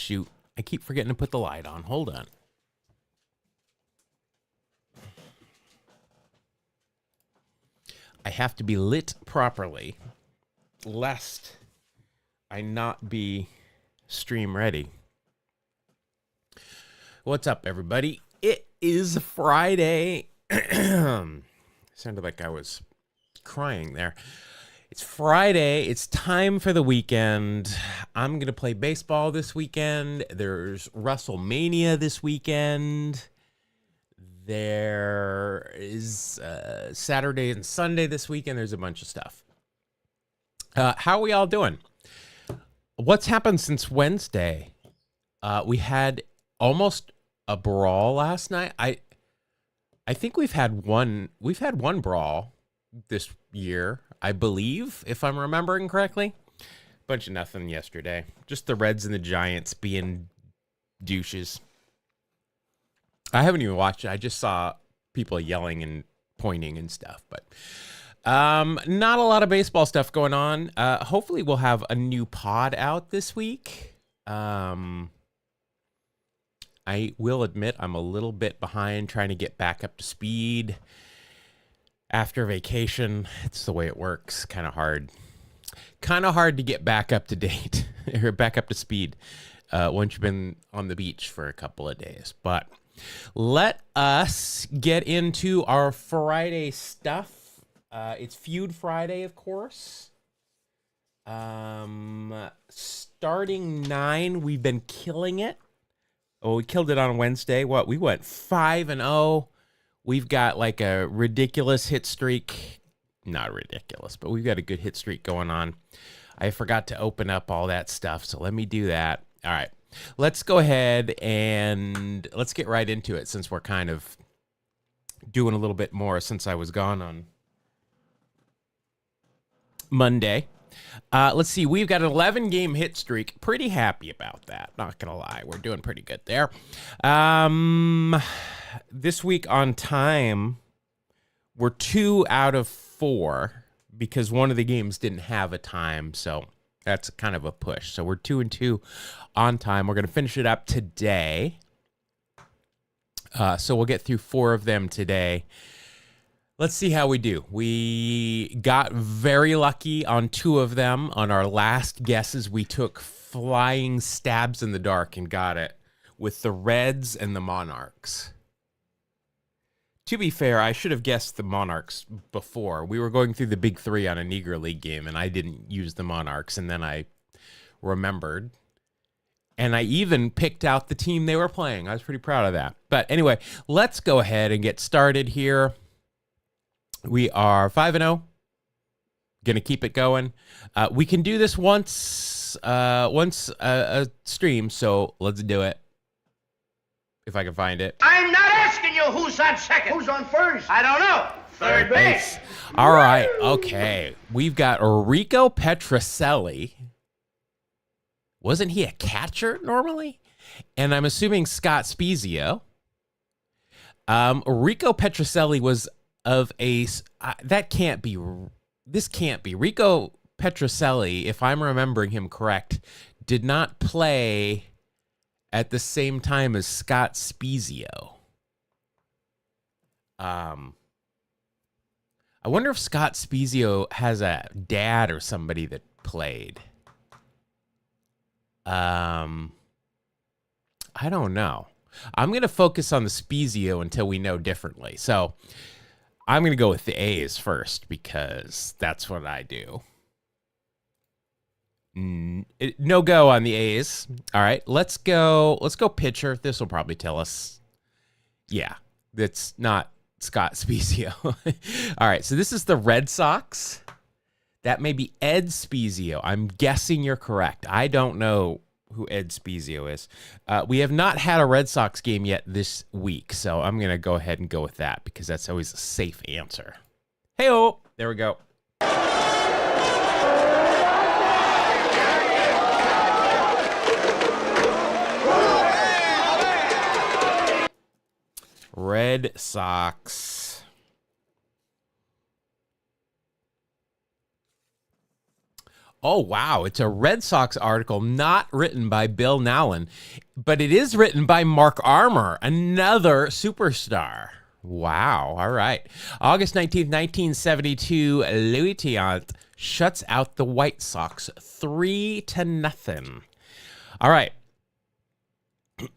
shoot. I keep forgetting to put the light on. Hold on. I have to be lit properly, lest I not be stream ready. What's up, everybody? It is Friday. Sounded like I was crying there. It's Friday. It's time for the weekend. I'm going to play baseball this weekend. There's WrestleMania this weekend. There is Saturday and Sunday this weekend. There's a bunch of stuff. How are we all doing? What's happened since Wednesday? We had almost a brawl last night. I think we've had one brawl this year, I believe, if I'm remembering correctly. Bunch of nothing yesterday. Just the Reds and the Giants being douches. I haven't even watched it. I just saw people yelling and pointing and stuff, but not a lot of baseball stuff going on. Hopefully we'll have a new pod out this week. I will admit I'm a little bit behind trying to get back up to speed after vacation. It's the way it works. Kind of hard to get back up to date or back up to speed once you've been on the beach for a couple of days. But let us get into our Friday stuff. It's Feud Friday, of course. Starting 9, we've been killing it. Oh, we killed it on Wednesday. We went 5-0. We've got like a ridiculous hit streak. Not ridiculous, but we've got a good hit streak going on. I forgot to open up all that stuff, so let me do that. All right. Let's go ahead and let's get right into it since we're kind of doing a little bit more since I was gone on Monday. Let's see. We've got an 11-game hit streak. Pretty happy about that. Not going to lie. We're doing pretty good there. This week on time, we're 2 out of 4 because one of the games didn't have a time, so that's kind of a push. So we're 2-2 on time. We're going to finish it up today. So we'll get through 4 of them today. Let's see how we do. We got very lucky on 2 of them. On our last guesses, we took flying stabs in the dark and got it with the Reds and the Monarchs. To be fair, I should have guessed the Monarchs before. We were going through the big 3 on a Negro League game, and I didn't use the Monarchs, and then I remembered. And I even picked out the team they were playing. I was pretty proud of that. But anyway, let's go ahead and get started here. We are 5-0. Going to keep it going. We can do this once a stream, so let's do it. If I can find it. I'm not asking you who's on second. Who's on first? I don't know. Third base. All right. Okay. We've got Rico Petrocelli. Wasn't he a catcher normally? And I'm assuming Scott Spezio. Rico Petrocelli was of a... that can't be... This can't be. Rico Petrocelli, if I'm remembering him correct, did not play at the same time as Scott Spezio. I wonder if Scott Spezio has a dad or somebody that played. I don't know. I'm going to focus on the Spezio until we know differently. So I'm going to go with the A's first because that's what I do. No go on the A's. All right, let's go pitcher. This will probably tell us. Yeah, that's not Scott Spezio. All right, so this is the Red Sox. That may be Ed Spezio. I'm guessing you're correct. I don't know who Ed Spezio is. We have not had a Red Sox game yet this week, so I'm going to go ahead and go with that because that's always a safe answer. Hey-oh, there we go. Red Sox. Oh, wow. It's a Red Sox article not written by Bill Nowlin, but it is written by Mark Armour, another superstar. Wow. All right. August 19th, 1972, Louis Tiant shuts out the White Sox 3-0. All right.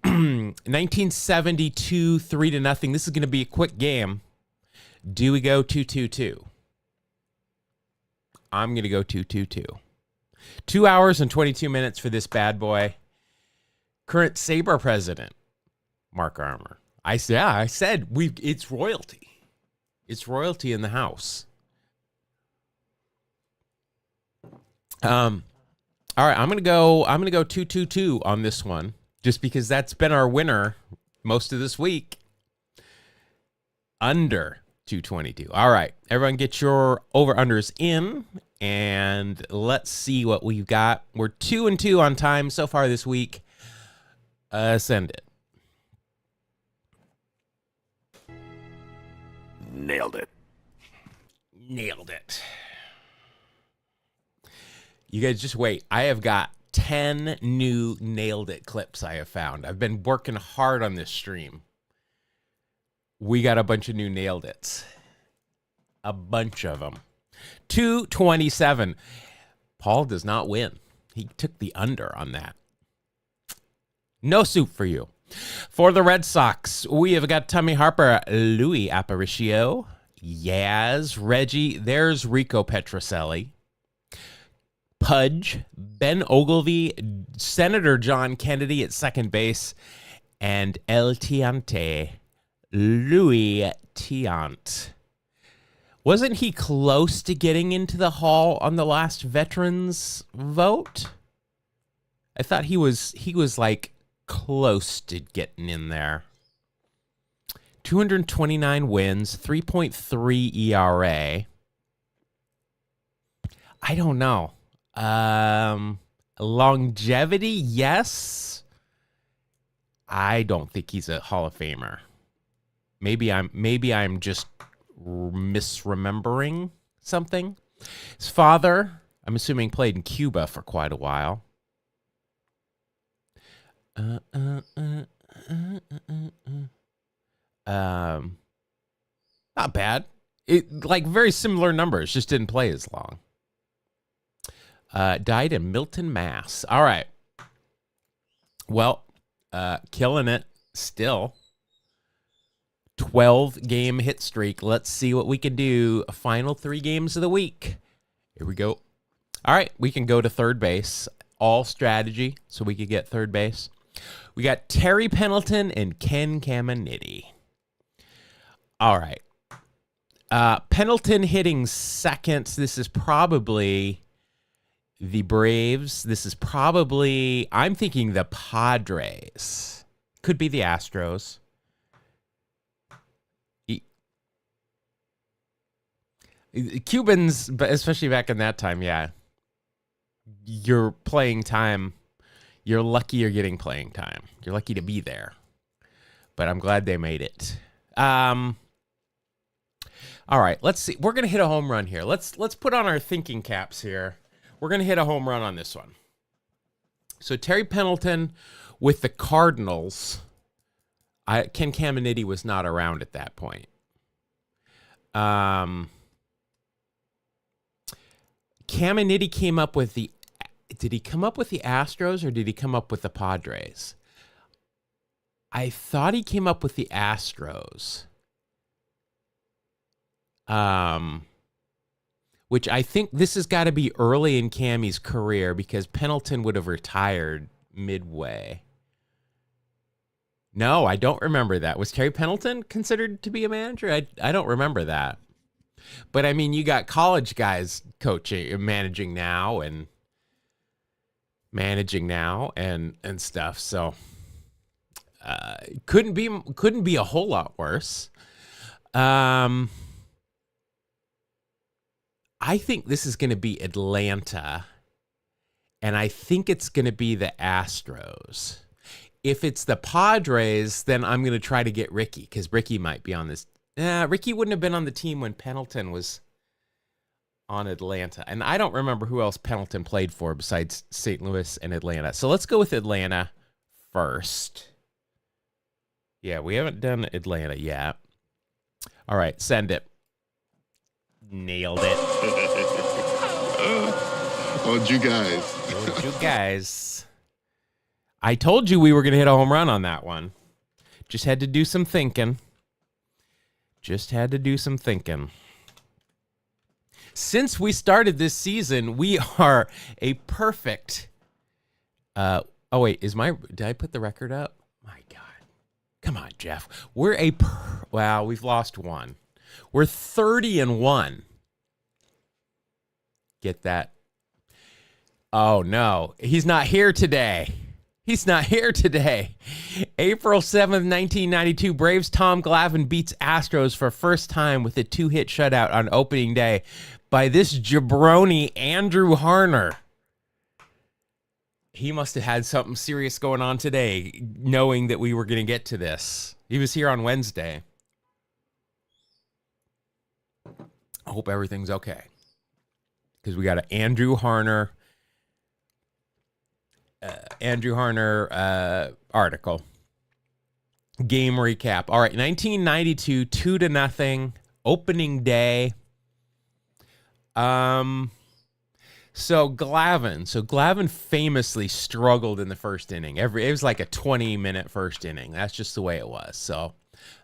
1972, 3-0. This is going to be a quick game. Do we go 2-2-2? I'm going to go 2-2-2. 2 hours and 22 minutes for this bad boy. Current Sabre president, Mark Armour. I said it's royalty. It's royalty in the house. All right, I'm gonna go 2-2-2 on this one, just because that's been our winner most of this week. Under 222. All right, everyone get your over-unders in, and let's see what we've got. We're 2-2 on time so far this week. Send it. Nailed it. Nailed it. You guys just wait. I have got 10 new Nailed It clips I have found. I've been working hard on this stream. We got a bunch of new Nailed It's. A bunch of them. 227. Paul does not win. He took the under on that. No soup for you. For the Red Sox, we have got Tommy Harper, Louis Aparicio, Yaz, Reggie. There's Rico Petrocelli, Pudge, Ben Ogilvy, Senator John Kennedy at second base, and El Tiante, Louis Tiant. Wasn't he close to getting into the Hall on the last veterans vote? I thought he was like close to getting in there. 229 wins, 3.3 ERA. I don't know. Longevity, yes. I don't think he's a Hall of Famer. Maybe I'm just misremembering something. His father, I'm assuming, played in Cuba for quite a while. Not bad. It like very similar numbers, just didn't play as long. Died in Milton, Mass. All right. Well, killing it still. 12-game hit streak. Let's see what we can do. Final 3 games of the week. Here we go. All right, we can go to third base. All strategy, so we could get third base. We got Terry Pendleton and Ken Caminiti. All right. Pendleton hitting second. This is probably the Braves. This is probably, I'm thinking the Padres. Could be the Astros. Cubans, but especially back in that time, yeah. Your playing time, you're lucky you're getting playing time. You're lucky to be there. But I'm glad they made it. All right, let's see. We're going to hit a home run here. Let's put on our thinking caps here. We're going to hit a home run on this one. So Terry Pendleton with the Cardinals. Ken Caminiti was not around at that point. Caminiti came up with the... Did he come up with the Astros or did he come up with the Padres? I thought he came up with the Astros. Which I think this has got to be early in Cammy's career because Pendleton would have retired midway. No, I don't remember that. Was Terry Pendleton considered to be a manager? I don't remember that. But I mean, you got college guys coaching, managing now and stuff. So couldn't be a whole lot worse. I think this is going to be Atlanta, and I think it's going to be the Astros. If it's the Padres, then I'm going to try to get Ricky, because Ricky might be on this. Ricky wouldn't have been on the team when Pendleton was on Atlanta. And I don't remember who else Pendleton played for besides St. Louis and Atlanta. So let's go with Atlanta first. Yeah, we haven't done Atlanta yet. All right, send it. Nailed it. Oh, you guys. Told you guys. I told you we were going to hit a home run on that one. Just had to do some thinking. Since we started this season, we are a perfect. Oh wait, did I put the record up? My God, come on, Jeff. We're wow, we've lost one. We're 30-1. Get that? Oh no, he's not here today. April 7th, 1992, Braves' Tom Glavine beats Astros for first time with a 2-hit shutout on opening day by this jabroni, Andrew Harner. He must have had something serious going on today, knowing that we were going to get to this. He was here on Wednesday. I hope everything's okay. Because we got an Andrew Harner article. Game recap. All right, 1992, 2-0, opening day. So Glavine famously struggled in the first inning. It was like a 20-minute first inning. That's just the way it was. So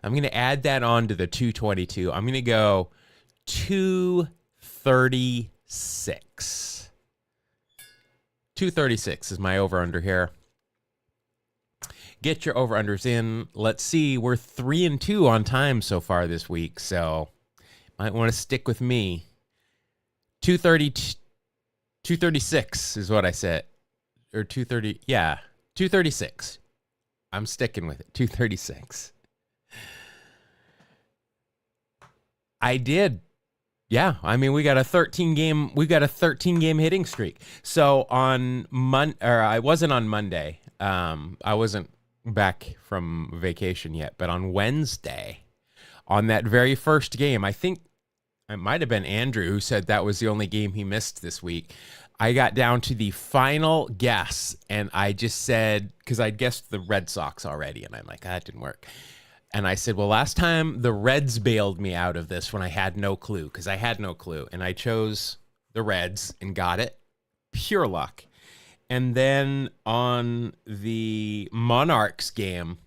I'm going to add that on to the 222. I'm going to go 236. 236 is my over-under here. Get your over-unders in. Let's see. We're 3-2 on time so far this week, so might want to stick with me. 236 is what I said. Or 230. Yeah, 236. I'm sticking with it. 236. I did. Yeah, I mean we got a 13 game hitting streak. So on I wasn't on Monday. I wasn't back from vacation yet, but on Wednesday, on that very first game, I think it might have been Andrew who said that was the only game he missed this week. I got down to the final guess, and I just said, because I'd guessed the Red Sox already, and I'm like, that didn't work. And I said, well, last time the Reds bailed me out of this when I had no clue, because I had no clue. And I chose the Reds and got it. Pure luck. And then on the Monarchs game,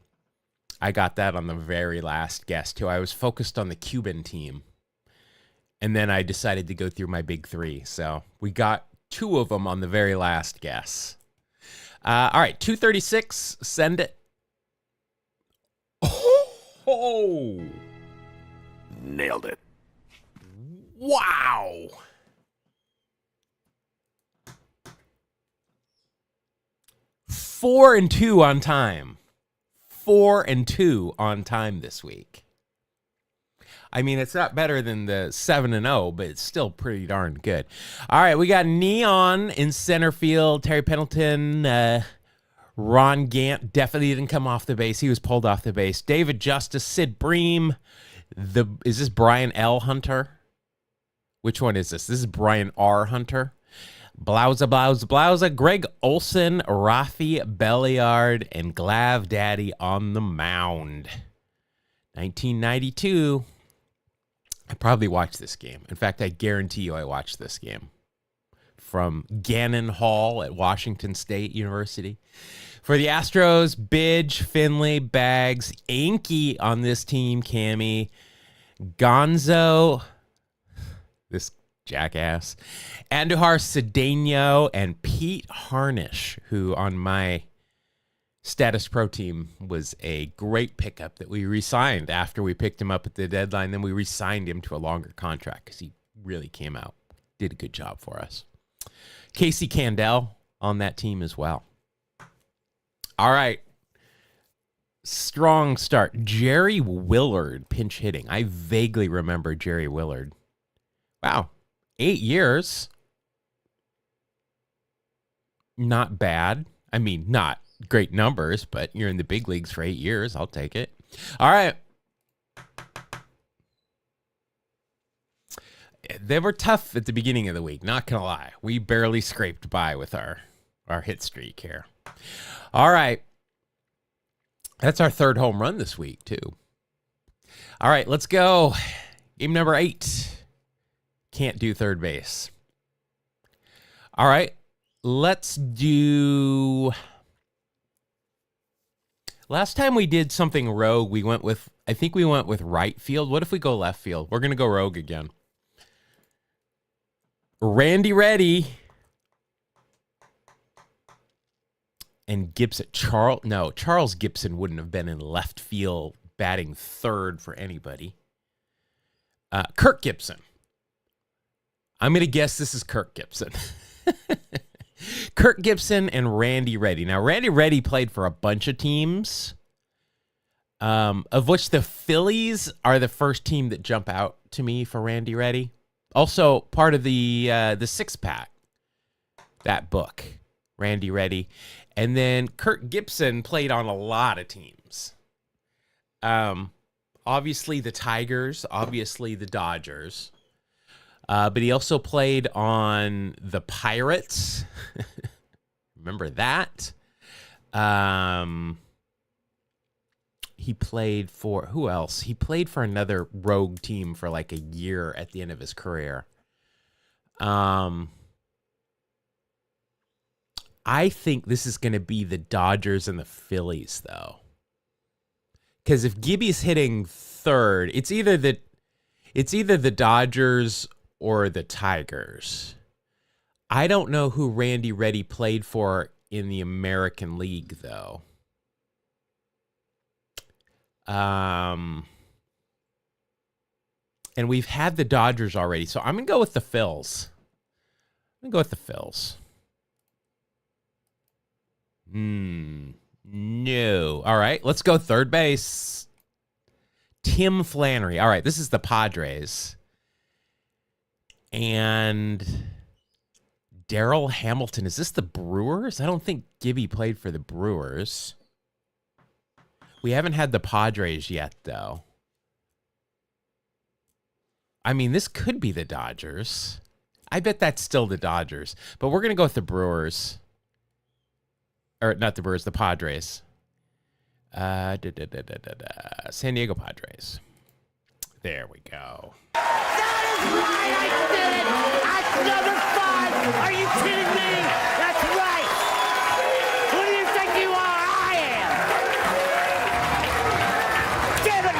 I got that on the very last guess, too. I was focused on the Cuban team. And then I decided to go through my big three. So we got 2 of them on the very last guess. All right, 236, send it. Oh! Nailed it. Wow! Four and two on time. 4-2 on time this week. I mean, it's not better than the 7-0, but it's still pretty darn good. All right, we got Neon in center field. Terry Pendleton, Ron Gant definitely didn't come off the base. He was pulled off the base. David Justice, Sid Bream. Is this Brian L. Hunter? Which one is this? This is Brian R. Hunter. Blauza. Greg Olson, Rafi Belliard, and Glav Daddy on the mound. 1992. I probably watched this game. In fact, I guarantee you I watched this game. From Gannon Hall at Washington State University. For the Astros, Bidge, Finley, Baggs, Anki on this team, Cammy, Gonzo, this jackass, Andujar Cedeno, and Pete Harnish, who on my Status Pro team was a great pickup that we re-signed after we picked him up at the deadline. Then we re-signed him to a longer contract because he really came out, did a good job for us. Casey Candell on that team as well. All right. Strong start. Jerry Willard pinch hitting. I vaguely remember Jerry Willard. Wow. 8 years. Not bad. I mean, not great numbers, but you're in the big leagues for 8 years. I'll take it. All right. They were tough at the beginning of the week, not gonna lie. We barely scraped by with our hit streak here. All right. That's our third home run this week, too. All right, let's go. Game number 8. Can't do third base. All right, let's do... Last time we did something rogue, I think we went with right field. What if we go left field? We're going to go rogue again. Randy Reddy and Gibson. Charles Gibson wouldn't have been in left field batting third for anybody. Kirk Gibson. I'm going to guess this is Kirk Gibson. Kirk Gibson and Randy Reddy. Now, Randy Reddy played for a bunch of teams, of which the Phillies are the first team that jump out to me for Randy Reddy. Also, part of the six-pack, that book, Randy Reddy. And then Kirk Gibson played on a lot of teams. Obviously the Tigers, obviously the Dodgers. But he also played on the Pirates. Remember that? He played for, who else? He played for another rogue team for like a year at the end of his career. I think this is going to be the Dodgers and the Phillies, though. Because if Gibby's hitting third, it's either the Dodgers or the Tigers. I don't know who Randy Reddy played for in the American League, though. And we've had the Dodgers already, so I'm going to go with the Phils. No. All right, let's go third base. Tim Flannery. All right, this is the Padres. And Darryl Hamilton. Is this the Brewers? I don't think Gibby played for the Brewers. We haven't had the Padres yet, though. I mean, this could be the Dodgers. I bet that's still the Dodgers. But we're going to go with the Brewers. Or not the Brewers, the Padres. San Diego Padres. There we go. That is right, I did it! That's number 5! Are you kidding me? That's right! Who do you think you are? I am! Get it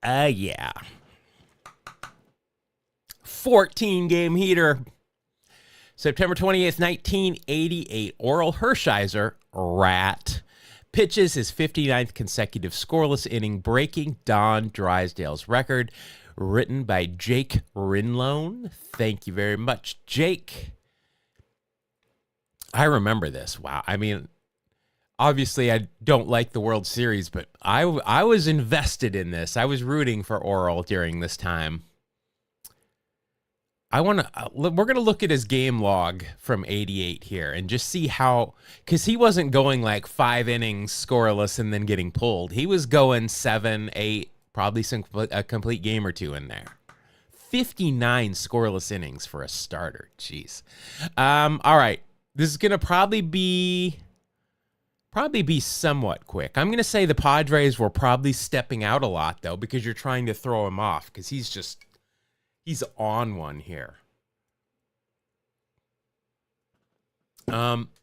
right! Yeah. 14-game heater. September 28th, 1988. Oral Hershiser, Rat, pitches his 59th consecutive scoreless inning, breaking Don Drysdale's record, written by Jake Rinlone. Thank you very much, Jake. I remember this. Wow. I mean, obviously I don't like the World Series, but I was invested in this. I was rooting for Oral during this time. We're going to look at his game log from 88 here and just see how, because he wasn't going like 5 innings scoreless and then getting pulled. He was going 7, 8, probably a complete game or two in there. 59 scoreless innings for a starter. Jeez. All right. This is going to probably be somewhat quick. I'm going to say the Padres were probably stepping out a lot, though, because you're trying to throw him off because he's on one here.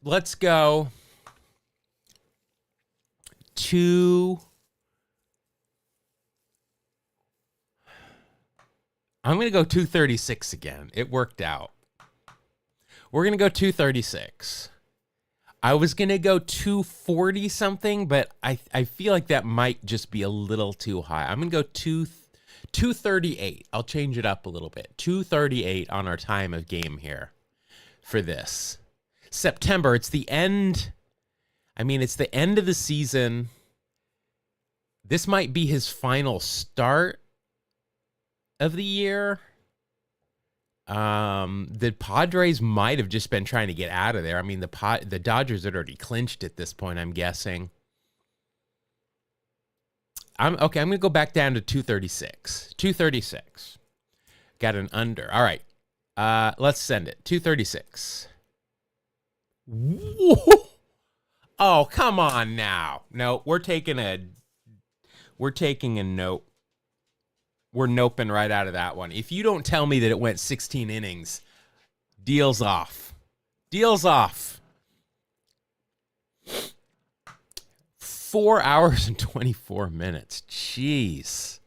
Let's go to... I'm going to go 236 again. It worked out. We're going to go 236. I was going to go 240 something, but I feel like that might just be a little too high. I'm going to go 238. I'll change it up a little bit. 238 on our time of game here for this. September, it's the end. I mean, it's the end of the season. This might be his final start of the year. The Padres might have just been trying to get out of there. I mean, the Dodgers had already clinched at this point, I'm guessing. I'm going to go back down to 236. 236. Got an under. All right. Let's send it. 236. Whoa. Oh, come on now. No, we're taking a note. We're noping right out of that one. If you don't tell me that it went 16 innings, deal's off. Deal's off. 4 hours and 24 minutes. Jeez.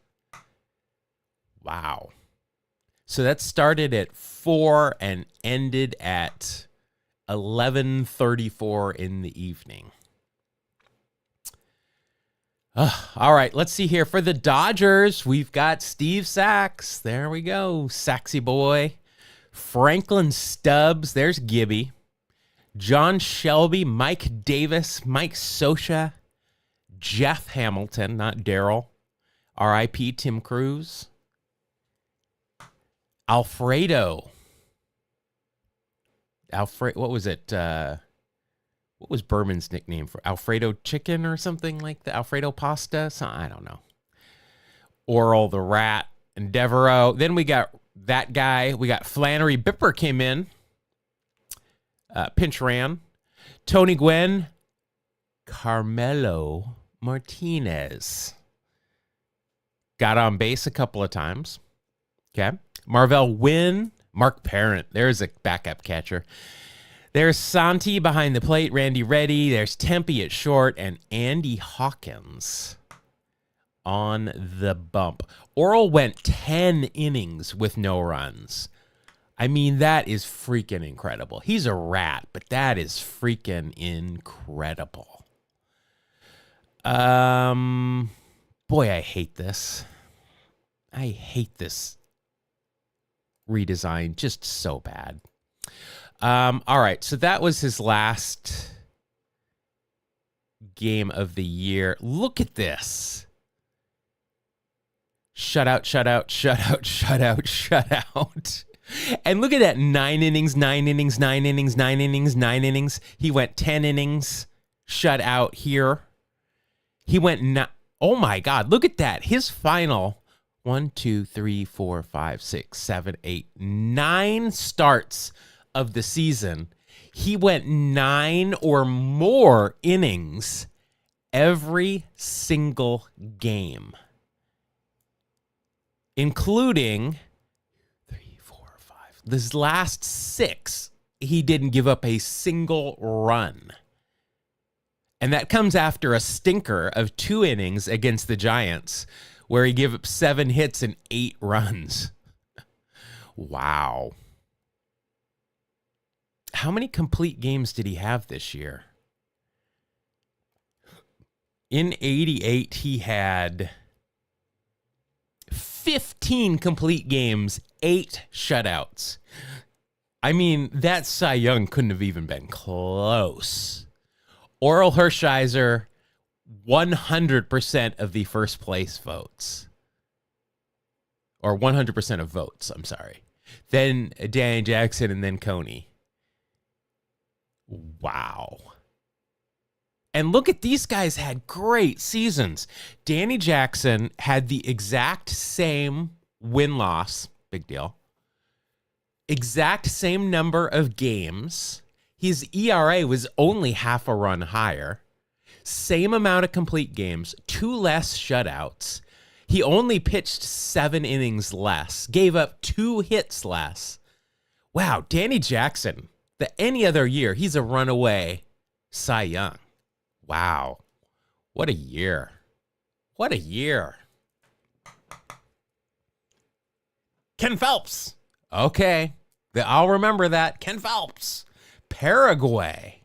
Wow. So that started at 4 and ended at 11:34 in the evening. All right, let's see here. For the Dodgers, we've got Steve Sachs. There we go. Saxy boy. Franklin Stubbs. There's Gibby. John Shelby, Mike Davis, Mike Scioscia, Jeff Hamilton, not Daryl. R.I.P. Tim Cruz. Alfredo. What was it? What was Berman's nickname for Alfredo Chicken or something like that? Alfredo Pasta? I don't know. Oral the Rat and Devereaux. Then we got that guy. We got Flannery Bipper came in. Pinch ran. Tony Gwynn. Carmelo Martinez. Got on base a couple of times. Okay. Marvell Wynn. Mark Parent. There's a backup catcher. There's Santi behind the plate, Randy Reddy. There's Tempe at short, and Andy Hawkins on the bump. Oral went 10 innings with no runs. I mean, that is freaking incredible. He's a rat, but that is freaking incredible. Boy, I hate this. I hate this redesign just so bad. All right, so that was his last game of the year. Look at this. Shutout, shutout, shutout, shutout, shutout. And look at that. 9 innings, 9 innings, 9 innings, 9 innings, 9 innings. He went 10 innings, shut out here. He went, oh my God, look at that. His final 1, 2, 3, 4, 5, 6, 7, 8, 9 starts of the season. He went 9 or more innings every single game, including 3, 4, 5. This last 6, he didn't give up a single run. And that comes after a stinker of 2 innings against the Giants, where he gave up 7 hits and 8 runs. Wow. How many complete games did he have this year? In 88, he had 15 complete games, 8 shutouts. I mean, that Cy Young couldn't have even been close. Oral Hershiser, 100% of the first place votes. Or 100% of votes, I'm sorry. Then Danny Jackson and then Coney. Wow. And look at these guys had great seasons. Danny Jackson had the exact same win-loss, big deal. Exact same number of games. His ERA was only half a run higher. Same amount of complete games, 2 less shutouts. He only pitched 7 innings less, gave up 2 hits less. Wow, Danny Jackson. Any other year, he's a runaway Cy Young. Wow. What a year. What a year. Ken Phelps. Okay. I'll remember that. Ken Phelps. Paraguay.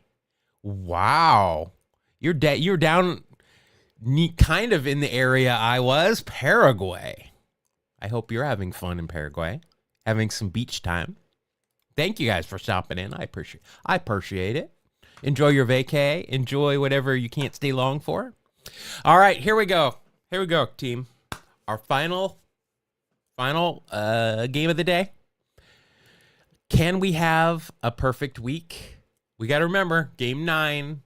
Wow. You're down kind of in the area I was. Paraguay. I hope you're having fun in Paraguay. Having some beach time. Thank you guys for stopping in. I appreciate it. Enjoy your vacay. Enjoy whatever you can't stay long for. All right, here we go. Here we go, team. Our final game of the day. Can we have a perfect week? We got to remember, game 9,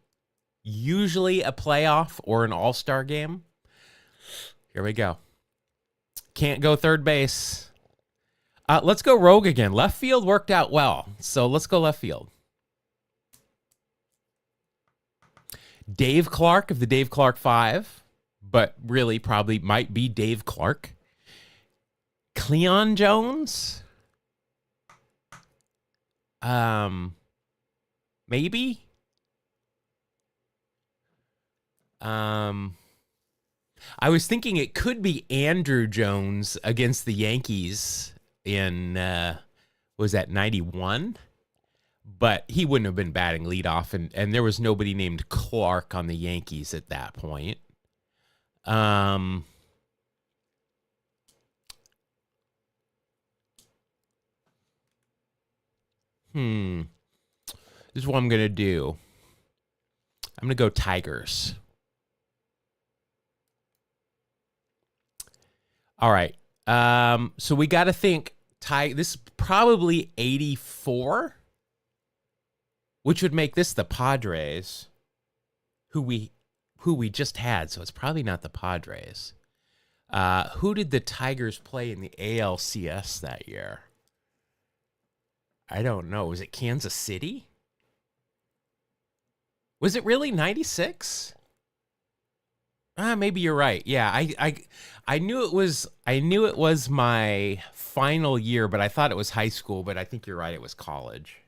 usually a playoff or an all-star game. Here we go. Can't go third base. Let's go rogue again. Left field worked out well, so let's go left field. Dave Clark of the Dave Clark 5, but really probably might be Dave Clark. Cleon Jones? Maybe? I was thinking it could be Andrew Jones against the Yankees in, was that 91? But he wouldn't have been batting leadoff, and there was nobody named Clark on the Yankees at that point. This is what I'm going to do. I'm going to go Tigers. All right. So we got to think, this is probably 84, which would make this the Padres, who we just had. So it's probably not the Padres. Who did the Tigers play in the ALCS that year? I don't know. Was it Kansas City? Was it really 96? Maybe you're right. Yeah, I knew it was my final year, but I thought it was high school, but I think you're right, it was college.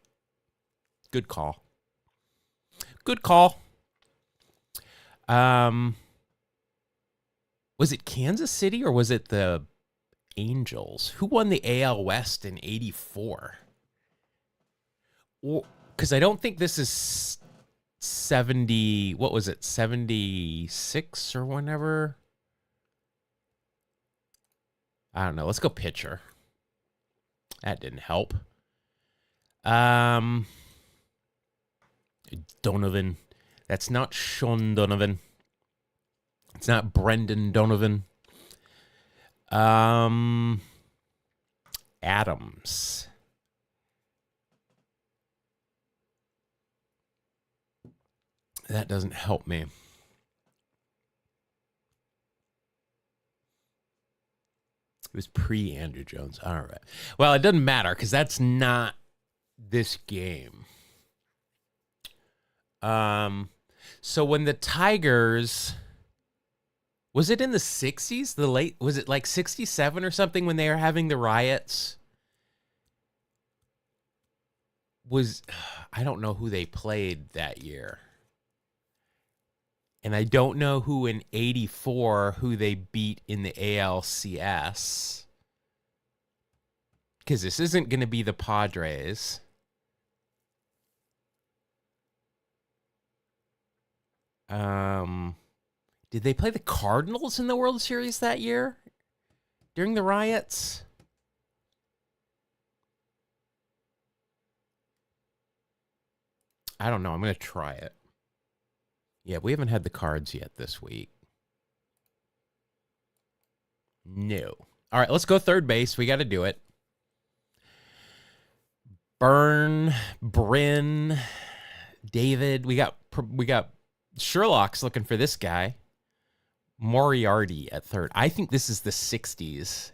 Good call. Good call. Was it Kansas City or was it the Angels? Who won the AL West in 84? Because I don't think this is 70, what was it, 76 or whenever? I don't know. Let's go pitcher. That didn't help. Donovan. That's not Sean Donovan. It's not Brendan Donovan. Adams. That doesn't help me. It was pre-Andrew Jones. All right. Well, it doesn't matter because that's not this game. So when the Tigers, was it in the 60s? Was it like 67 or something when they were having the riots? I don't know who they played that year. And I don't know who in 84, who they beat in the ALCS. Because this isn't going to be the Padres. Did they play the Cardinals in the World Series that year? During the riots? I don't know. I'm going to try it. Yeah, we haven't had the cards yet this week. No. All right, let's go third base. We got to do it. Bryn, David. We got Sherlock's looking for this guy. Moriarty at third. I think this is the 60s.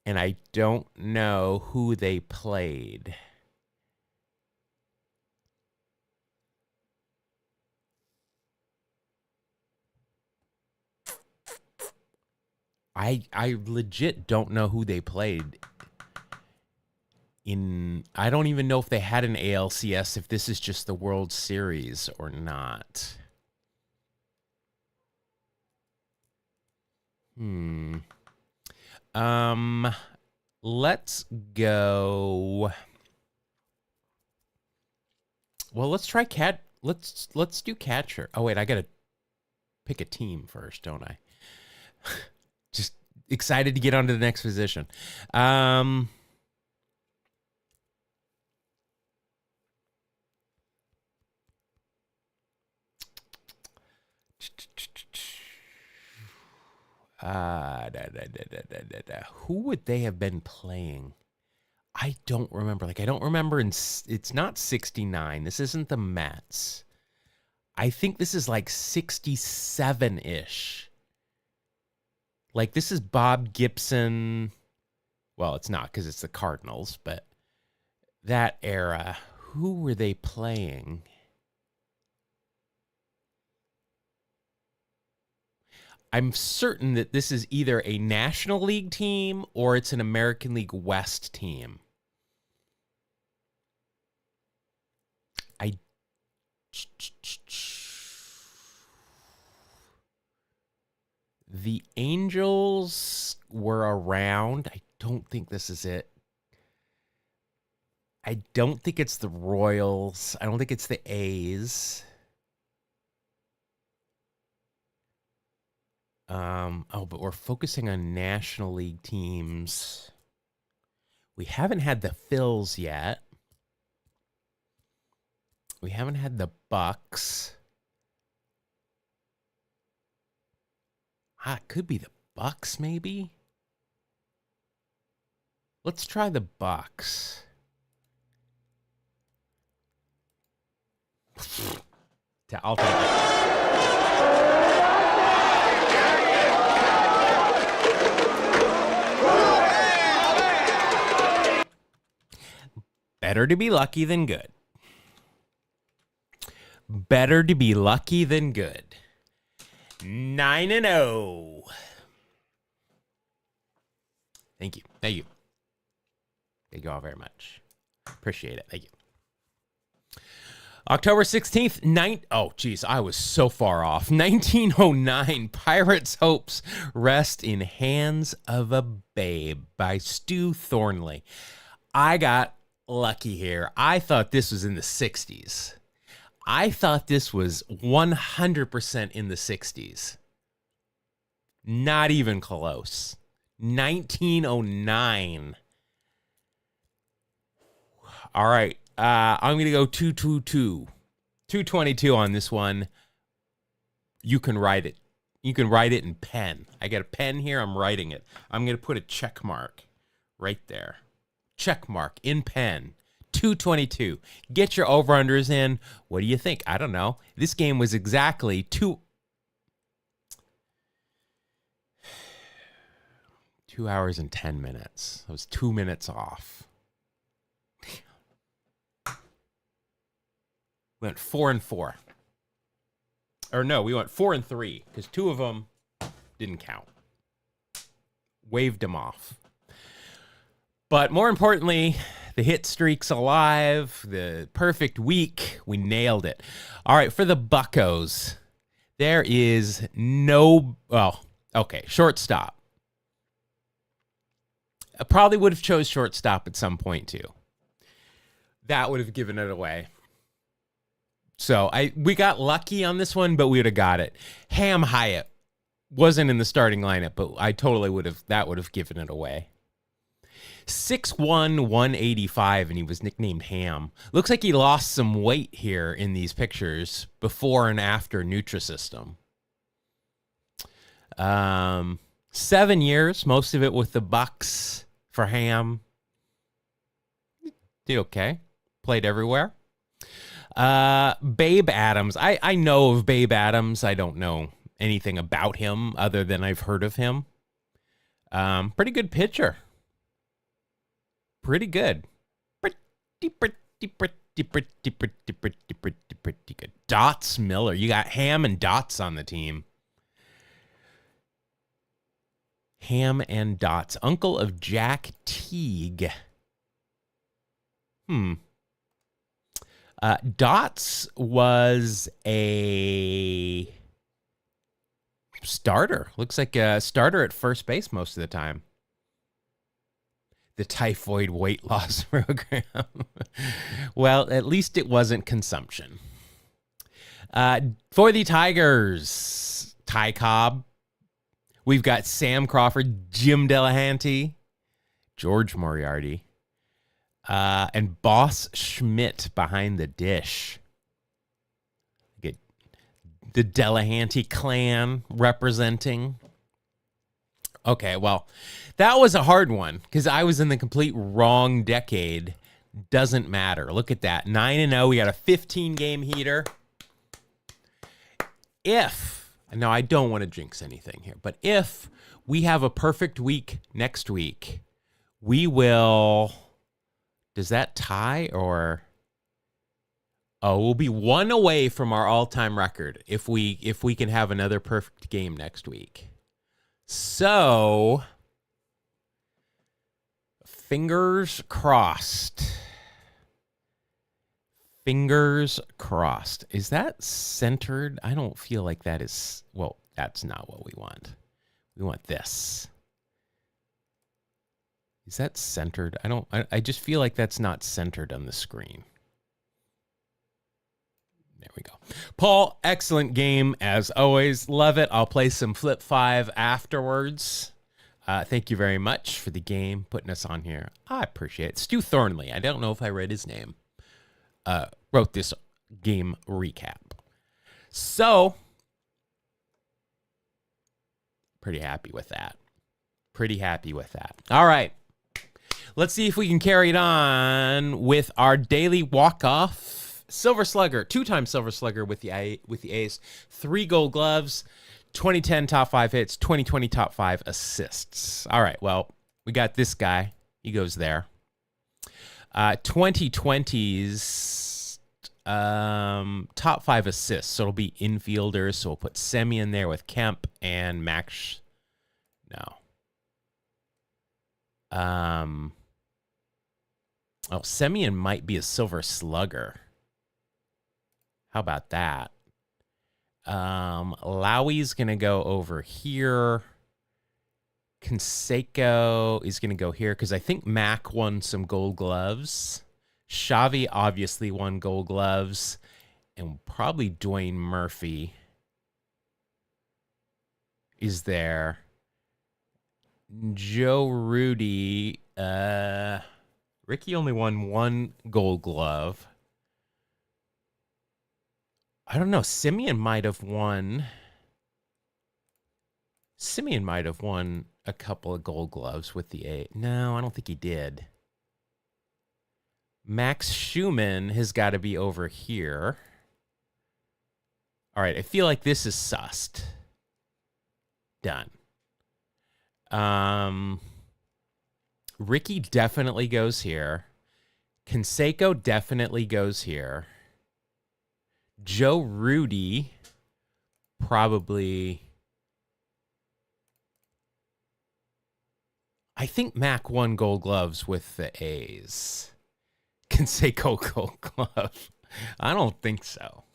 And I don't know who they played. I legit don't know who they played in. I don't even know if they had an ALCS, if this is just the World Series or not. Let's go. Well, let's try let's do catcher. Oh wait, I gotta pick a team first, don't I? Just excited to get on to the next position. Who would they have been playing? I don't remember. I don't remember. It's not 69. This isn't the Mets. I think this is like 67-ish. Like, this is Bob Gibson. Well, it's not because it's the Cardinals, but that era. Who were they playing? I'm certain that this is either a National League team or it's an American League West team. The Angels were around. I don't think this is it. I don't think it's the Royals. I don't think it's the A's. But we're focusing on National League teams. We haven't had the Phils yet. We haven't had the Bucks. It could be the Bucks, maybe. Let's try the Bucks. I'll take it. Better to be lucky than good. Better to be lucky than good. 9-0. Thank you. Thank you. Thank you all very much. Appreciate it. Thank you. October 16th, I was so far off. 1909, Pirates' Hopes Rest in Hands of a Babe by Stu Thornley. I got lucky here. I thought this was in the 60s. I thought this was 100% in the 60s. Not even close. 1909. All right. I'm going to go 222. 222 on this one. You can write it. You can write it in pen. I got a pen here. I'm writing it. I'm going to put a check mark right there. Check mark in pen. 222. Get your over-unders in. What do you think? I don't know. This game was exactly 2 hours and 10 minutes. I was 2 minutes off. We went 4-4. Or no, we went 4-3 because 2 of them didn't count. Waved them off. But more importantly, the hit streak's alive. The perfect week. We nailed it. All right, for the Buccos, there is no... Well, okay, shortstop. I probably would have chose shortstop at some point, too. That would have given it away. So we got lucky on this one, but we would have got it. Ham Hyatt wasn't in the starting lineup, but I totally would have... That would have given it away. 6'1", 185, and he was nicknamed Ham. Looks like he lost some weight here in these pictures before and after Nutrisystem. 7 years, most of it with the Bucks for Ham. Did okay. Played everywhere. Babe Adams. I know of Babe Adams. I don't know anything about him other than I've heard of him. Pretty good pitcher. Pretty good. Pretty good. Dots Miller. You got Ham and Dots on the team. Ham and Dots. Uncle of Jack Teague. Dots was a starter. Looks like a starter at first base most of the time. The typhoid weight loss program. Well, at least it wasn't consumption. For the Tigers, Ty Cobb. We've got Sam Crawford, Jim Delahanty, George Moriarty, and Boss Schmidt behind the dish. Get the Delahanty clan representing. Okay, well, that was a hard one because I was in the complete wrong decade. Doesn't matter. Look at that. 9-0. We got a 15-game heater. If Now, I don't want to jinx anything here, but if we have a perfect week next week, we will... Does that tie or... Oh, we'll be one away from our all-time record if we can have another perfect game next week. So, fingers crossed. Fingers crossed. Is that centered? I don't feel like that is... Well, that's not what we want. We want this. Is that centered? I just feel like that's not centered on the screen. There we go. Paul, excellent game as always. Love it. I'll play some Flip 5 afterwards. Thank you very much for the game, putting us on here. I appreciate it. Stu Thornley. I don't know if I read his name. Wrote this game recap. So, pretty happy with that. Pretty happy with that. All right. Let's see if we can carry it on with our daily walk-off. Silver Slugger, 2-time Silver Slugger with the A's, 3 Gold Gloves, 2010 top 5 hits, 2020 top 5 assists. All right, well, we got this guy. He goes there. 2020's top 5 assists. So it'll be infielders. So we'll put Semien there with Kemp and Max. No. Oh, Semien might be a Silver Slugger. How about that? Lowey's going to go over here. Canseco is going to go here because I think Mac won some Gold Gloves. Xavi obviously won Gold Gloves. And probably Dwayne Murphy is there. Joe Rudy. Ricky only won 1 Gold Glove. I don't know. Semien might have won a couple of Gold Gloves with the A. No, I don't think he did. Max Schumann has got to be over here. All right, I feel like this is sussed. Done. Ricky definitely goes here. Canseco definitely goes here. Joe Rudy probably... I think Mac won Gold Gloves with the A's. Canseco Gold Glove. I don't think so.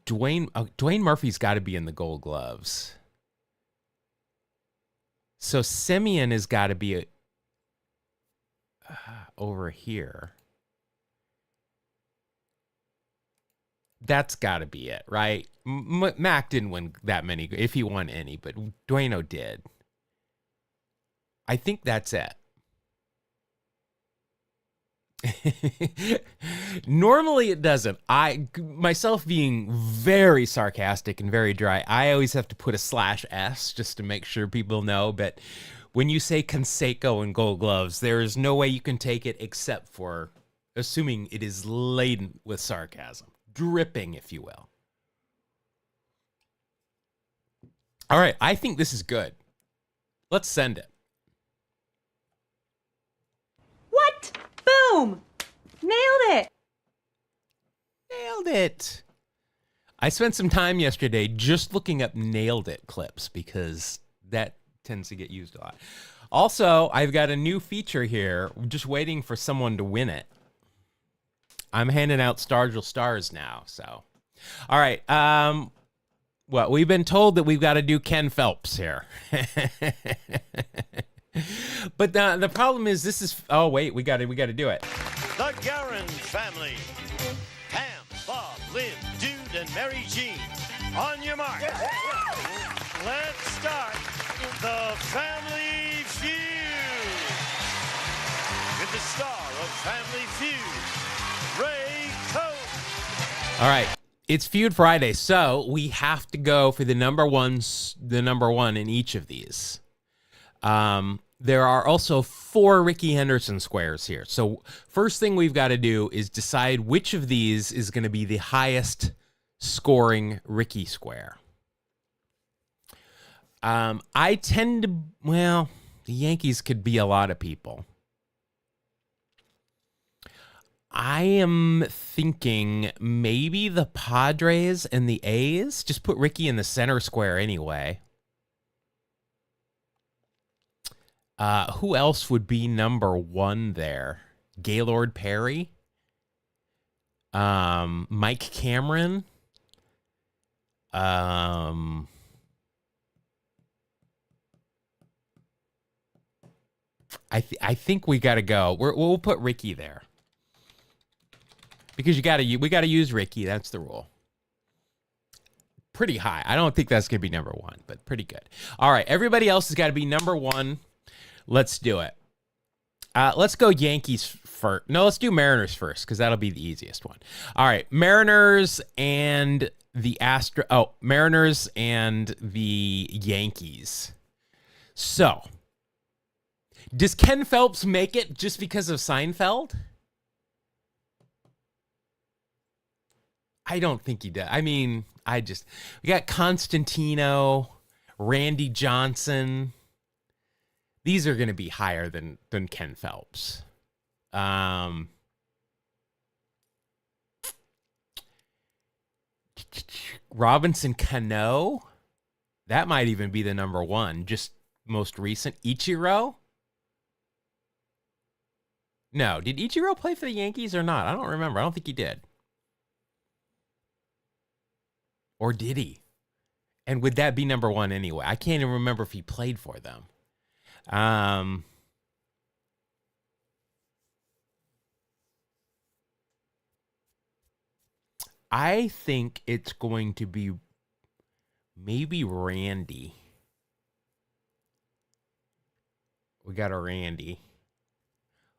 Dwayne Murphy's got to be in the Gold Gloves. So Semien has got to be over here. That's got to be it, right? Mac didn't win that many, if he won any, but Dwayno did. I think that's it. Normally it doesn't. Myself being very sarcastic and very dry, I always have to put a /S just to make sure people know. But when you say Canseco and Gold Gloves, there is no way you can take it except for assuming it is laden with sarcasm, dripping, if you will. All right, I think this is good. Let's send it. What? Boom! Nailed it! Nailed it. I spent some time yesterday just looking up nailed it clips because that tends to get used a lot. Also, I've got a new feature here, just waiting for someone to win it. I'm handing out Stargell stars now, so. All right. Well, we've been told that we've got to do Ken Phelps here. But the problem is this is... Oh, wait, we got to do it. The Guerin family. Pam, Bob, Lynn, Dude, and Mary Jean. On your mark. Let's start the Family Feud. With the star of Family Feud, Ray Coe. All right. It's Feud Friday, so we have to go for the number one in each of these. there are also 4 Ricky Henderson squares here. So first thing we've got to do is decide which of these is going to be the highest scoring Ricky square. I tend to, well, the Yankees could be a lot of people. I am thinking maybe the Padres and the A's. Just put Ricky in the center square anyway. Who else would be number 1 there? Gaylord Perry? Mike Cameron? I think we got to go. We'll put Ricky there. Because we got to use Ricky. That's the rule. Pretty high. I don't think that's going to be number 1, but pretty good. All right. Everybody else has got to be number 1. Let's do it. Let's go Yankees first. No, let's do Mariners first because that'll be the easiest one. All right. Mariners and the Mariners and the Yankees. So, does Ken Phelps make it just because of Seinfeld? I don't think he does. I mean, we got Constantino, Randy Johnson. These are going to be higher than Ken Phelps. Robinson Cano, that might even be the number 1. Just most recent. Ichiro? No, did Ichiro play for the Yankees or not? I don't remember. I don't think he did. Or did he? And would that be number 1 anyway? I can't even remember if he played for them. I think it's going to be maybe Randy. We got a Randy.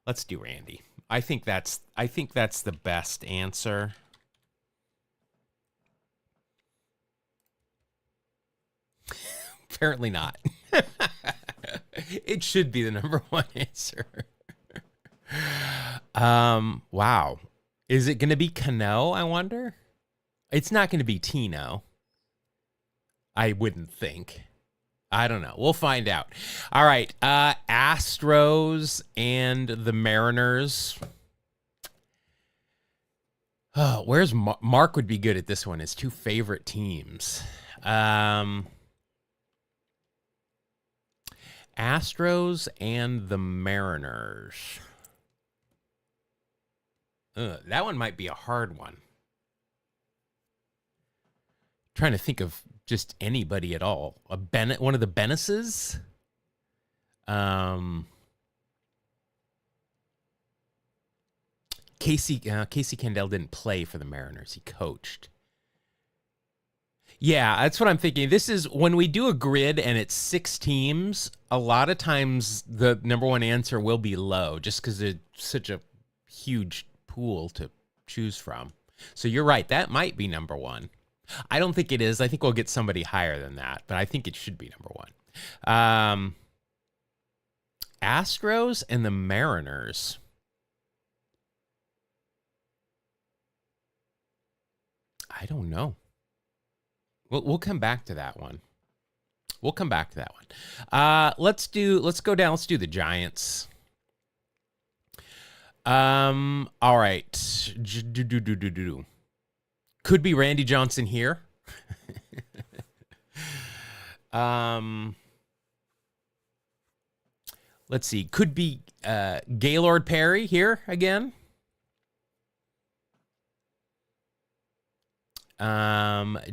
Let's do Randy. I think that's the best answer. Apparently not. It should be the number 1 answer. Wow. Is it going to be Cano, I wonder? It's not going to be Tino. I wouldn't think. I don't know. We'll find out. All right. Astros and the Mariners. Oh, where's Mark would be good at this one. His 2 favorite teams. Astros and the Mariners. That one might be a hard one. Trying to think of just anybody at all. One of the Bennesses? Casey Kendall didn't play for the Mariners. He coached. Yeah, that's what I'm thinking. This is when we do a grid and it's 6 teams, a lot of times the number 1 answer will be low just because it's such a huge pool to choose from. So you're right. That might be number 1. I don't think it is. I think we'll get somebody higher than that, but I think it should be number 1. Astros and the Mariners. I don't know. We'll come back to that one. Let's go down. Let's do the Giants. All right. Could be Randy Johnson here. Let's see. Could be Gaylord Perry here again.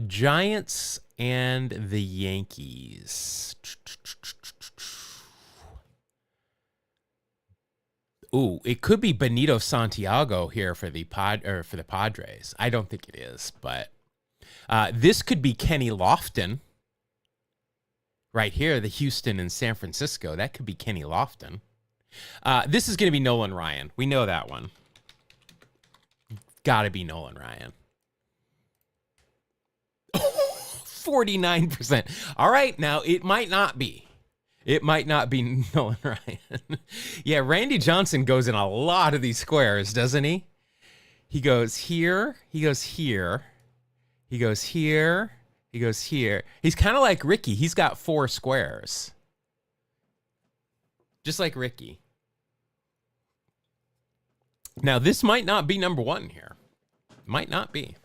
Giants and the Yankees. Ooh, it could be Benito Santiago here for the Padres. I don't think it is, but this could be Kenny Lofton. Right here, the Houston and San Francisco. That could be Kenny Lofton. This is going to be Nolan Ryan. We know that one. Got to be Nolan Ryan. 49%. All right, now it might not be. It might not be Nolan Ryan. Yeah, Randy Johnson goes in a lot of these squares, doesn't he? He goes here. He goes here. He goes here. He goes here. He's kind of like Ricky. He's got 4 squares. Just like Ricky. Now, this might not be number 1 here. Might not be.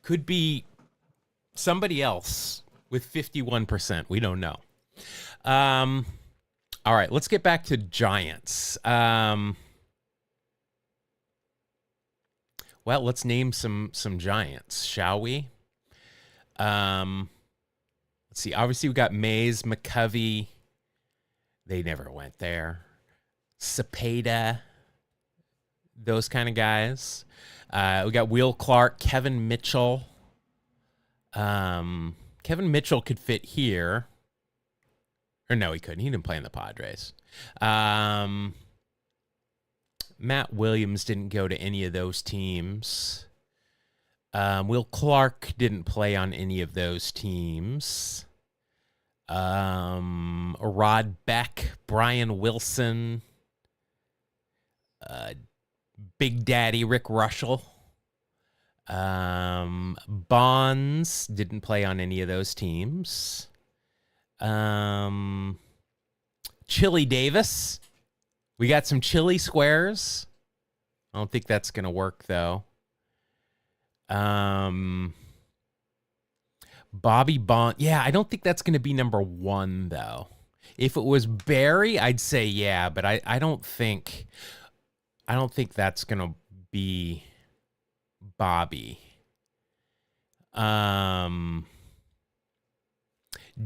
Could be somebody else with 51%. We don't know. All right, let's get back to Giants. Well, let's name some Giants, shall we? Let's see. Obviously, we got Mays, McCovey. They never went there. Cepeda. Those kind of guys. We got Will Clark, Kevin Mitchell. Kevin Mitchell could fit here. Or no, he couldn't. He didn't play in the Padres. Matt Williams didn't go to any of those teams. Will Clark didn't play on any of those teams. Rod Beck, Brian Wilson, Big Daddy Rick Russell. Bonds didn't play on any of those teams. Chili Davis. We got some Chili squares. I don't think that's going to work, though. Bobby Bond. Yeah, I don't think that's going to be number 1, though. If it was Barry, I'd say yeah, but I don't think that's going to be Bobby.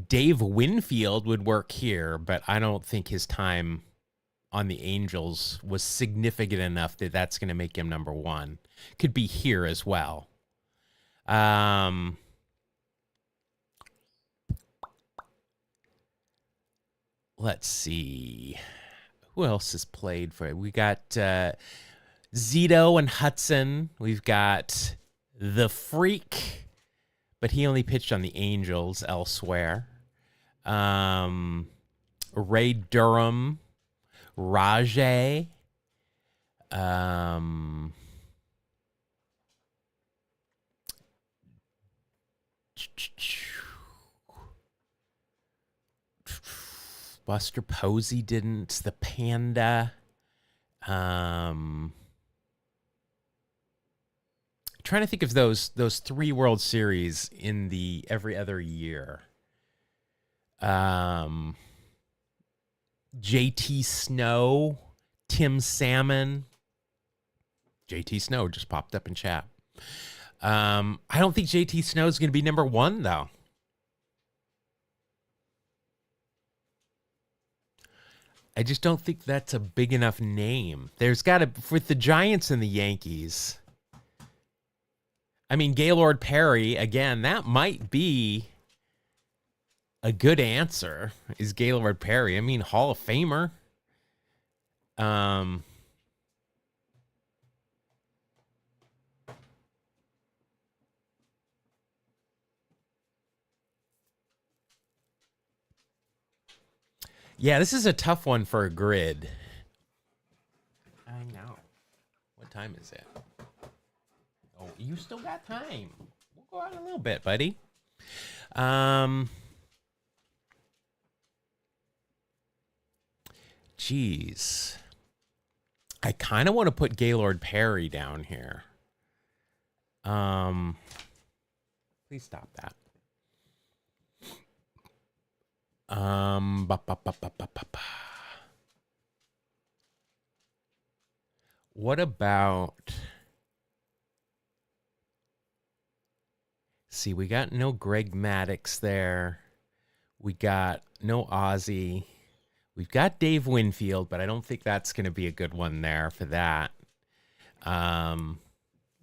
Dave Winfield would work here, but I don't think his time on the Angels was significant enough that that's going to make him number 1. Could be here as well. Let's see. Who else has played for it? We got Zito and Hudson. We've got The Freak, but he only pitched on the Angels elsewhere. Ray Durham, Rajay. Buster Posey didn't. The Panda. Trying to think of those 3 World Series in the every other year. JT Snow, Tim Salmon. JT Snow just popped up in chat. I don't think JT Snow is going to be number 1, though. I just don't think that's a big enough name. There's got to, for the Giants and the Yankees. I mean, Gaylord Perry, again, that might be a good answer, is Gaylord Perry. I mean, Hall of Famer. Yeah, this is a tough one for a grid. I know. What time is it? Oh, you still got time. We'll go out a little bit, buddy. Jeez. I kind of want to put Gaylord Perry down here. Please stop that. What about... See, we got no Greg Maddux there. We got no Ozzy. We've got Dave Winfield, but I don't think that's going to be a good one there for that.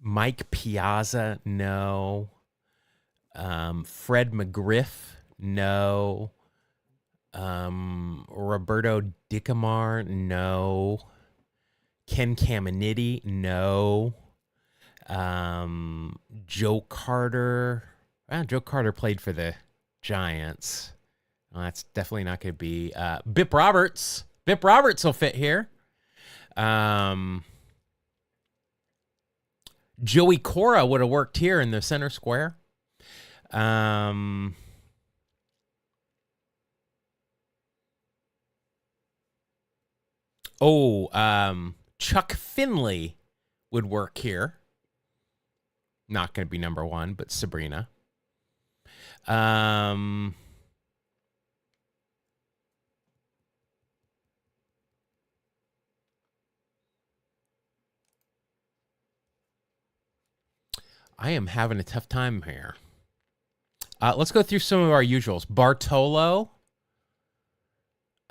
Mike Piazza, no. Fred McGriff, no. Roberto Dicamar, no. Ken Caminiti, no. Joe Carter. Joe Carter played for the Giants. Well, that's definitely not going to be Bip Roberts. Bip Roberts will fit here. Joey Cora would have worked here in the center square. Chuck Finley would work here. Not going to be number one, but Sabrina. I am having a tough time here. Let's go through some of our usuals. Bartolo.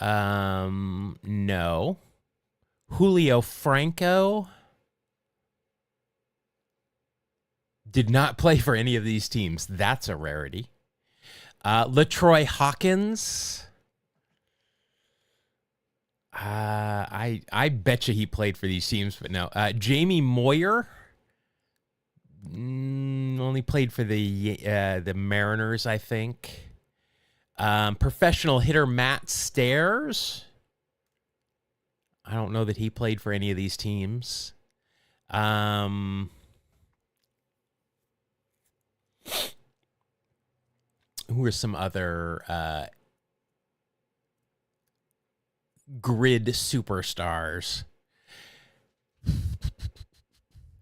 No. Julio Franco. Did not play for any of these teams. That's a rarity. LaTroy Hawkins. I bet you he played for these teams, but no. Jamie Moyer. Only played for the Mariners, I think. Professional hitter Matt Stairs. I don't know that he played for any of these teams. Who are some other grid superstars?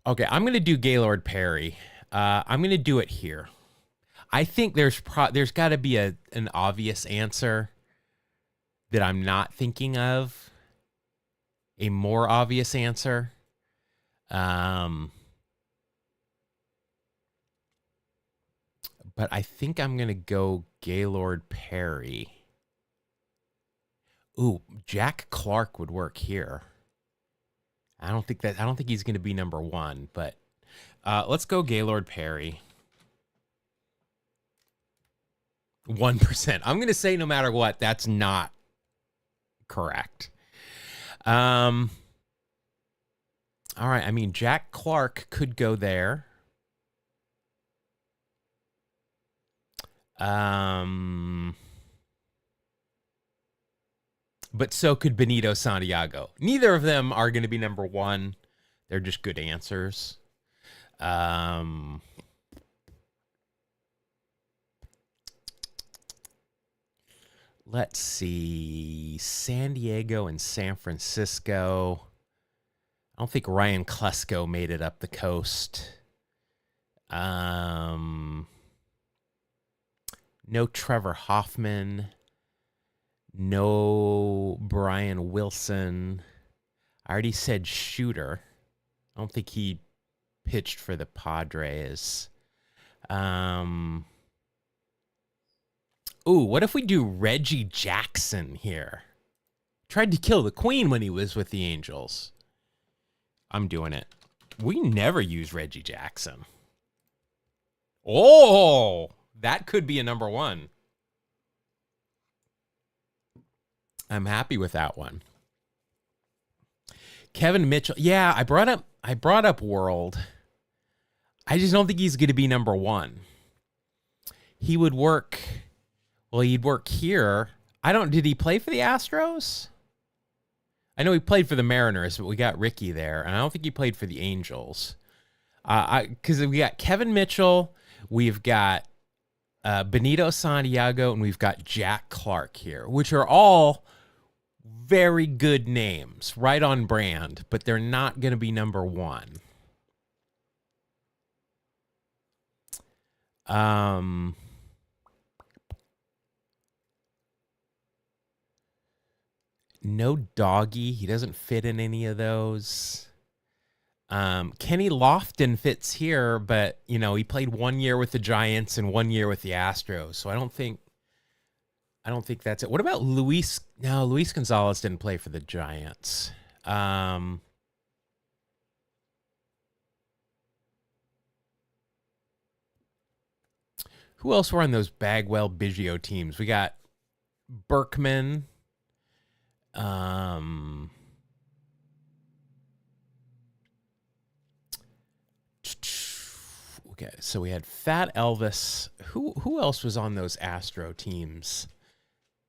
Okay, I'm going to do Gaylord Perry. I'm going to do it here. I think there's got to be an obvious answer that I'm not thinking of. A more obvious answer. But I think I'm going to go Gaylord Perry. Ooh, Jack Clark would work here. I don't think he's going to be number one, but let's go Gaylord Perry. 1%. I'm going to say no matter what, that's not correct. All right. I mean, Jack Clark could go there. But so could Benito Santiago. Neither of them are going to be number one. They're just good answers. Let's see. San Diego and San Francisco. I don't think Ryan Klesko made it up the coast. No Trevor Hoffman. No Brian Wilson. I already said Shooter. I don't think he pitched for the Padres. Ooh, what if we do Reggie Jackson here? Tried to kill the Queen when he was with the Angels. I'm doing it. We never use Reggie Jackson. Oh, that could be a number one. I'm happy with that one. Kevin Mitchell. Yeah, I brought up World. I just don't think he's going to be number one. He would work. Well, he'd work here. Did he play for the Astros? I know he played for the Mariners, but we got Ricky there, and I don't think he played for the Angels. Because we got Kevin Mitchell, we've got Benito Santiago, and we've got Jack Clark here, which are all very good names, right on brand, but they're not going to be number one. No Doggy. He doesn't fit in any of those. Kenny Lofton fits here, but, he played 1 year with the Giants and 1 year with the Astros, so I don't think that's it. What about Luis? No, Luis Gonzalez didn't play for the Giants. Who else were on those Bagwell Biggio teams? We got Berkman. Okay, so we had Fat Elvis. Who else was on those Astro teams?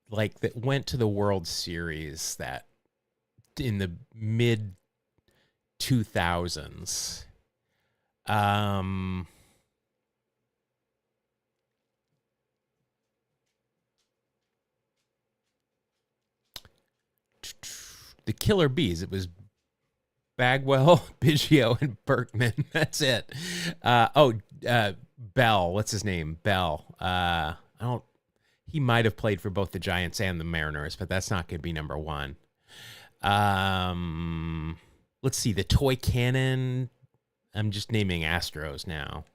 like that went to the World Series that in the mid 2000s. The Killer Bees. It was Bagwell, Biggio, and Berkman. That's it. Bell. What's his name? Bell. He might have played for both the Giants and the Mariners, but that's not going to be number one. Let's see. The Toy Cannon. I'm just naming Astros now.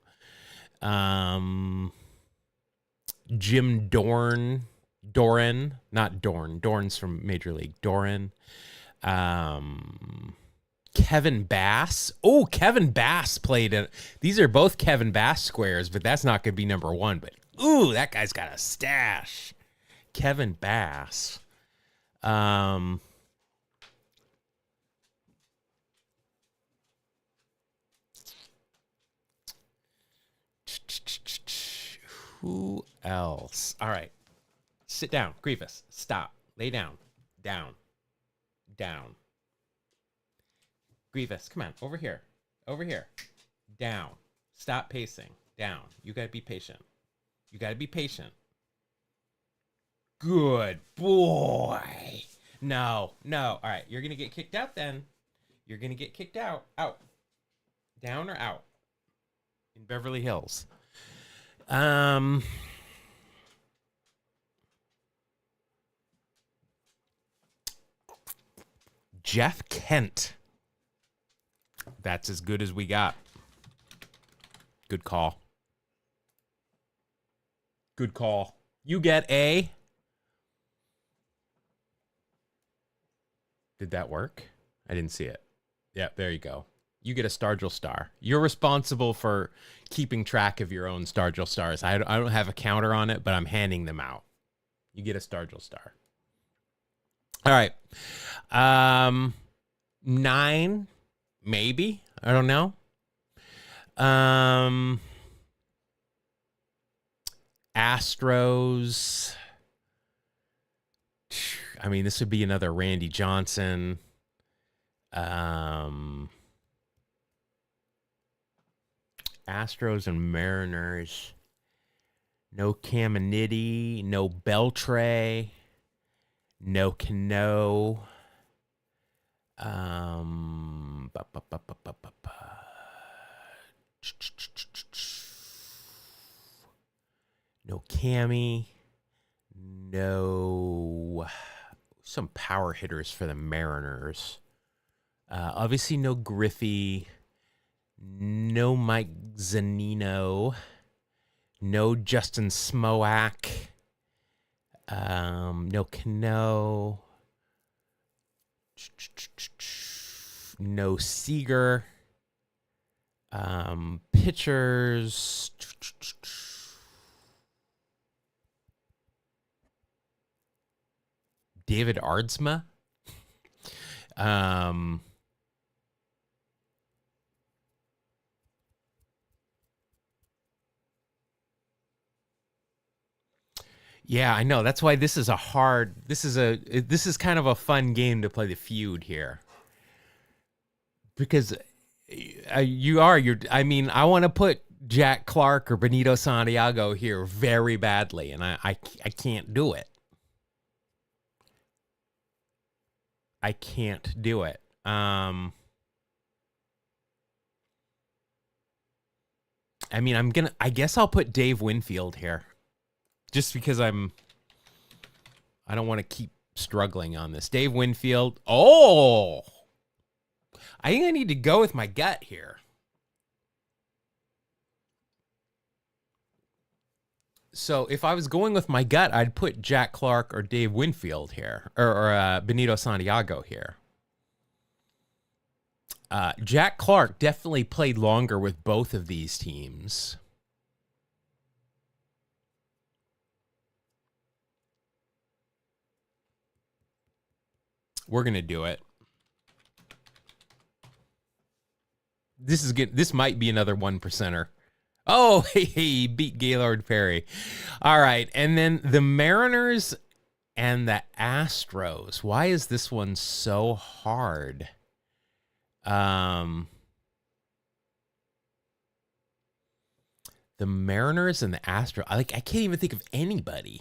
Jim Doran, not Dorn. Dorn's from Major League. Doran. Kevin Bass. Oh, Kevin Bass played it. These are both Kevin Bass squares, but that's not going to be number one. But, ooh, that guy's got a stash. Kevin Bass. Who else? All right. Sit down. Grievous. Stop. Lay down. Down. Down. Grievous, come on. Over here. Over here. Down. Stop pacing. Down. You got to be patient. You got to be patient. Good boy. No. All right. You're going to get kicked out then. You're going to get kicked out. Out. Down or out? In Beverly Hills. Jeff Kent. That's as good as we got. Good call. Good call. You get a... Did that work? I didn't see it. Yeah, there you go. You get a Stargell star. You're responsible for keeping track of your own Stargell stars. I don't have a counter on it, but I'm handing them out. You get a Stargell star. All right. 9, maybe. I don't know. Astros. I mean, this would be another Randy Johnson. Astros and Mariners. No Caminiti. No Beltre. No Cano. No Cammy. No. Some power hitters for the Mariners. Obviously, no Griffey. No Mike Zunino. No Justin Smoak. No Cano. No Seager. Pitchers. David Ardsma. Yeah, I know. That's why this is this is kind of a fun game to play the feud here. Because I want to put Jack Clark or Benito Santiago here very badly, and I can't do it. I can't do it. I guess I'll put Dave Winfield here. Just because I don't want to keep struggling on this. Dave Winfield. Oh! I think I need to go with my gut here. So if I was going with my gut, I'd put Jack Clark or Dave Winfield here. Or Benito Santiago here. Jack Clark definitely played longer with both of these teams. We're going to do it. This is good. This might be another 1%er. Oh, he beat Gaylord Perry. All right. And then the Mariners and the Astros. Why is this one so hard? The Mariners and the Astros. I can't even think of anybody.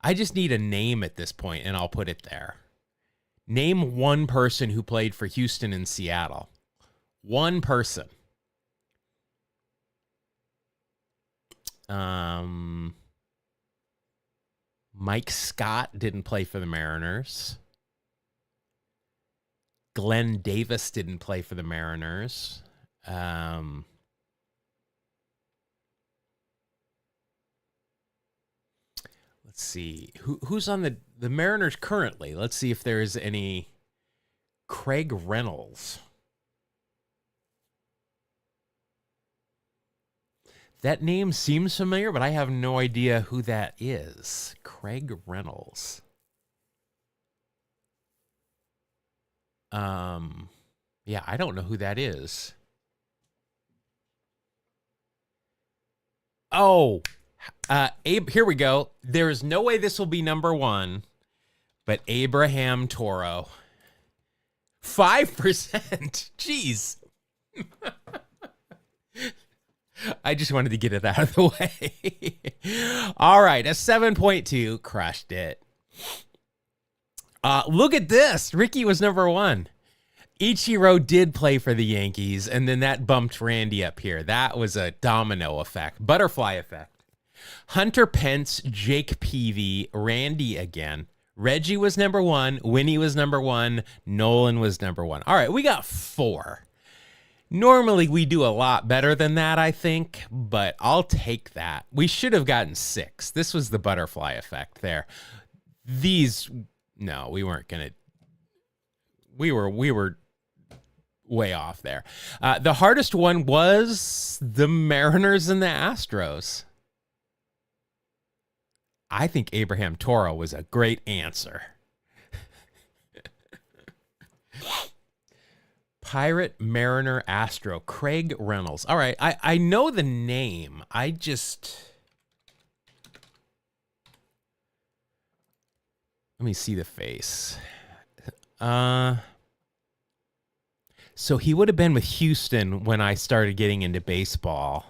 I just need a name at this point, and I'll put it there. Name one person who played for Houston and Seattle. One person. Mike Scott didn't play for the Mariners. Glenn Davis didn't play for the Mariners. Let's see. Who's on the Mariners currently? Let's see if there's any. Craig Reynolds. That name seems familiar, but I have no idea who that is. Craig Reynolds. Yeah, I don't know who that is. Oh, Abe, here we go. There is no way this will be number one, but Abraham Toro. 5%. Jeez. I just wanted to get it out of the way. All right, a 7.2. Crushed it. Look at this. Ricky was number one. Ichiro did play for the Yankees, and then that bumped Randy up here. That was a domino effect. Butterfly effect. Hunter Pence, Jake Peavy, Randy again. Reggie was number one. Winnie was number one. Nolan was number one. All right, we got 4. Normally, we do a lot better than that, I think, but I'll take that. We should have gotten 6. This was the butterfly effect there. These, no, we weren't going to. We were way off there. The hardest one was the Mariners and the Astros. I think Abraham Toro was a great answer. Pirate, Mariner, Astro, Craig Reynolds. All right, I know the name. Let me see the face. So he would have been with Houston when I started getting into baseball.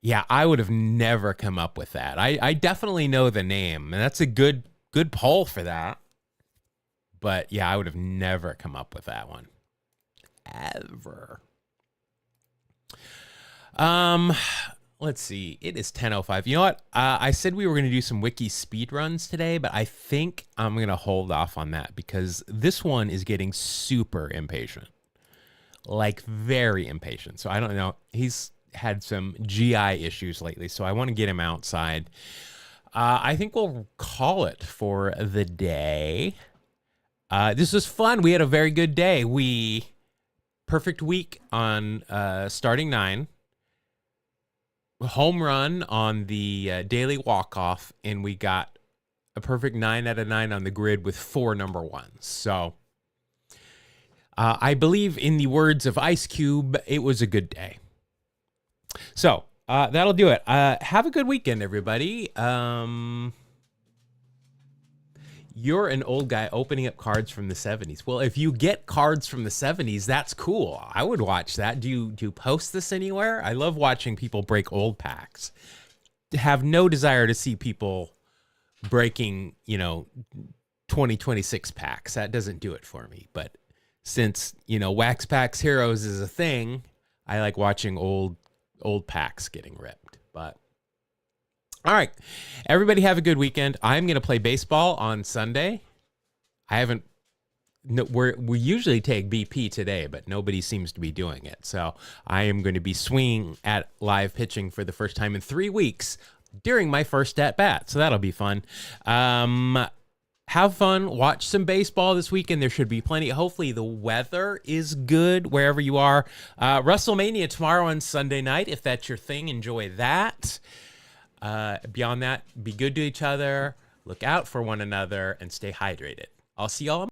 Yeah, I would have never come up with that. I definitely know the name, and that's a good poll for that. But yeah, I would have never come up with that one. Ever. Let's see. It is 10:05. You know what? I said we were going to do some wiki speed runs today, but I think I'm going to hold off on that because this one is getting super impatient. Like very impatient. So I don't know. He's had some GI issues lately, so I want to get him outside. I think we'll call it for the day. This was fun. We had a very good day. Perfect week on starting 9. Home run on the daily walk-off, and we got a perfect 9 out of 9 on the grid with 4 number ones. So I believe in the words of Ice Cube, it was a good day. So that'll do it. Have a good weekend, everybody. You're an old guy opening up cards from the 70s. Well, if you get cards from the 70s, that's cool. I would watch that. Do you post this anywhere? I love watching people break old packs. Have no desire to see people breaking, 2026 packs. That doesn't do it for me. But since, Wax Packs Heroes is a thing, I like watching old packs getting ripped. But all right, everybody have a good weekend. I'm going to play baseball on Sunday. We usually take BP today, but nobody seems to be doing it. So I am going to be swinging at live pitching for the first time in 3 weeks during my first at bat. So that'll be fun. Have fun. Watch some baseball this weekend. There should be plenty. Hopefully the weather is good wherever you are. WrestleMania tomorrow on Sunday night. If that's your thing, enjoy that. Beyond that, be good to each other, look out for one another, and stay hydrated. I'll see y'all.